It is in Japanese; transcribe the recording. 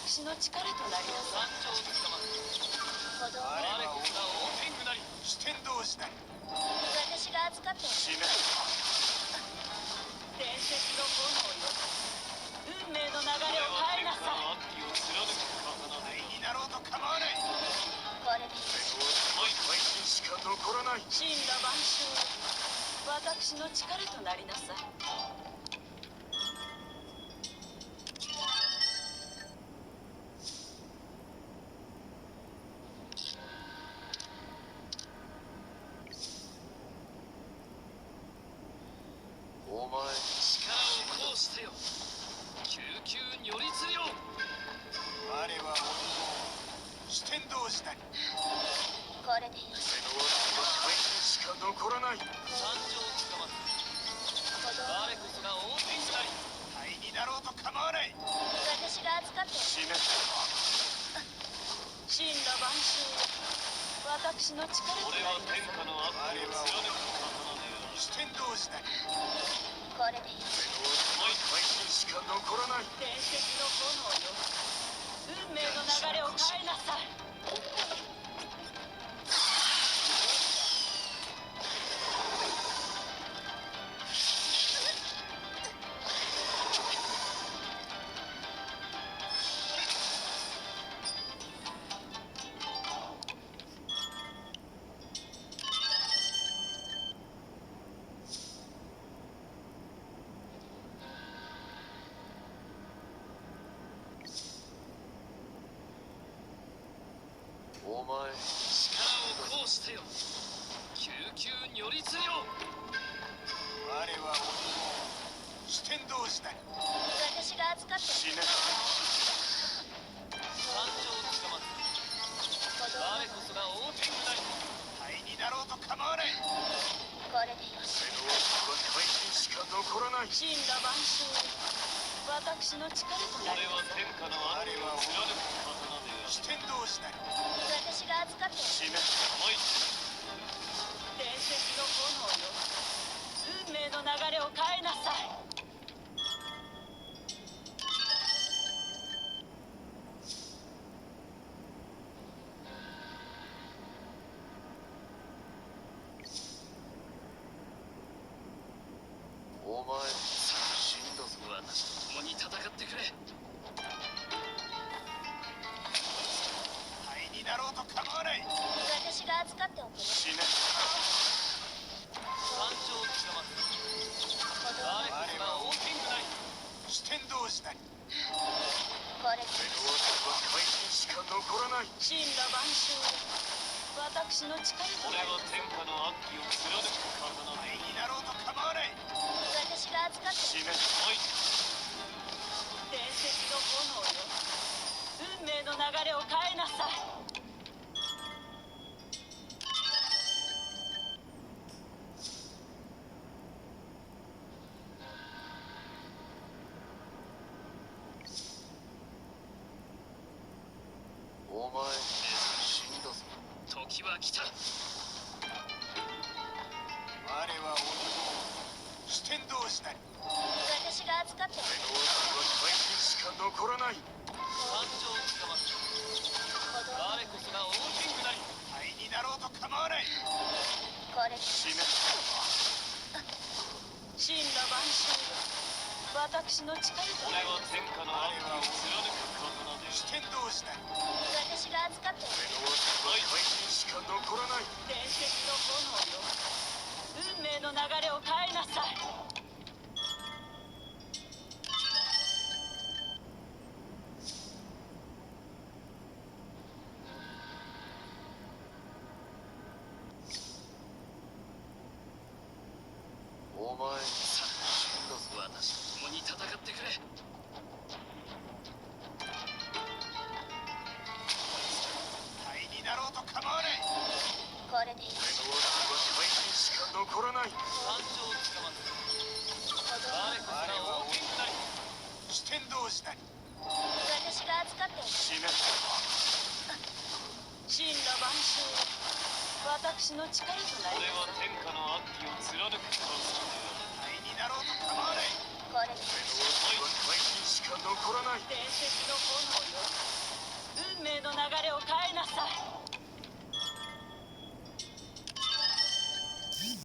私の力となりなさい。子供我は織田王天狗なり四天童子なり私が預かっておく。死ね。伝説の炎よ、運命の流れを変えなさい。悪鬼を貫く刀でになろうと構わない。これで配信しか残らない。神羅万象よ、私の力となりなさい。お前力を行使せよ。救急如律令。我は四天童子なり。これでよし。配信しか残らない。参上つかまつ。子供我こそが王天狗なり。灰になろうと構わない。私が預かっておく。死ね。神羅万象よ、私の力となりなさい。天下の悪鬼を貫く刀である。四天童子なり。これでよし。配信しか残らない。伝説の炎よ、運命の流れを変えなさい。お前力を行使せよ。救急如律令。我は四天童子なり。私が預かっておく。死ね。山頂つかまつ。子供我こそが王天狗なり。灰になろうと構わない。これでよし。配信しか残らない。神羅万象よ、私の力となりなさい。天下の悪鬼を貫く刀である。四天童子なり。私が預かっておく。死ね。伝説の炎よ、運命の流れを変えなさい。お前死んだぞ。私と共に戦ってくれ。灰になろうと構わない。私が預かっておく。死ね。山頂つかまつ。子供我は王天狗なり。四天童子なり。これで配信しか残らない。神羅万象よ、私の力となりなさい。天下の悪鬼を貫く刀。灰になろうと構わない。私が預かっておく。死ね。伝説の炎よ、運命の流れを変えなさい。お前死んだぞ。時は来た。我は四天童子なり。私が預かっておく。配信しか残らない。山頂つかまつ。子供我こそが王天狗なり。灰になろうと構わない。これで死ね。神羅万象よ、私の力となりなさい。天下の悪鬼を貫く刀で。四天童子なり。私が預かっておく。配信しか残らない。伝説の炎よ、運命の流れを変えなさい。お前さあ死んだぞ。私と共に戦ってくれ。灰になろうと構わない。これでよし。配信しか残らない。山頂つかまつ。子供我こそが王天狗なり。四天童子なり。私が預かっておく。死ね。神羅万象よ、私の力となりなさい。天下の悪鬼を貫く刀である。灰になろうと構わない。これで配信しか残らない。伝説の炎よ、運命の流れを変えなさい。